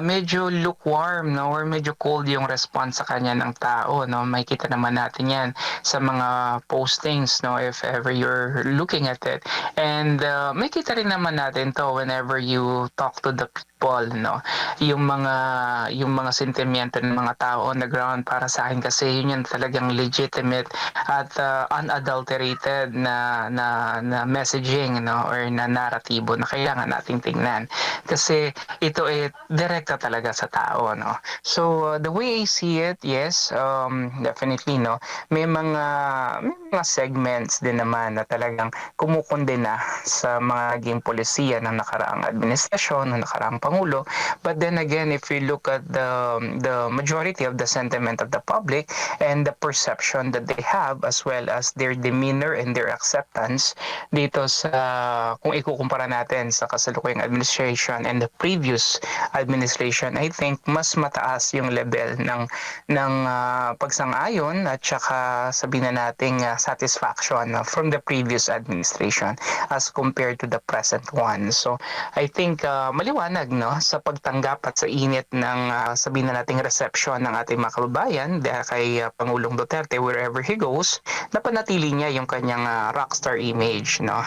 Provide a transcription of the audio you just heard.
medyo lukewarm 'no or medyo cold yung response sa kanya ng tao 'no. Makikita naman natin 'yan sa mga postings 'no if ever you're looking at it. And, makikita rin naman natin 'to whenever you talk to the people 'no. Yung mga yung mga sentimiento ng mga tao on the ground para sa akin kasi yun yung talagang legitimate at, unadulterated na messaging 'no or na naratibo na kailangan nating tingnan. Kasi ito, direkta talaga sa tao 'no. So, the way I see it, yes, definitely 'no, may mga segments din naman na talagang kumukondena sa mga naging polisiya ng nakaraang administrasyon, ng nakaraang pangulo. But then again, if we look at the majority of the sentiment of the public and the perception that they have as well as their demeanor and their acceptance dito sa kung ikukumpara natin sa kasalukuyang administration and the previous administration, I think mas mataas yung level ng pagsang-ayon at saka sabihin na nating satisfaction from the previous administration as compared to the present one. So I think maliwanag no sa pagtanggap at sa init ng sabihin na nating reception ng ating mga kababayan dahil kay Pangulong Duterte wherever he goes, napanatili niya yung kanyang rockstar image no.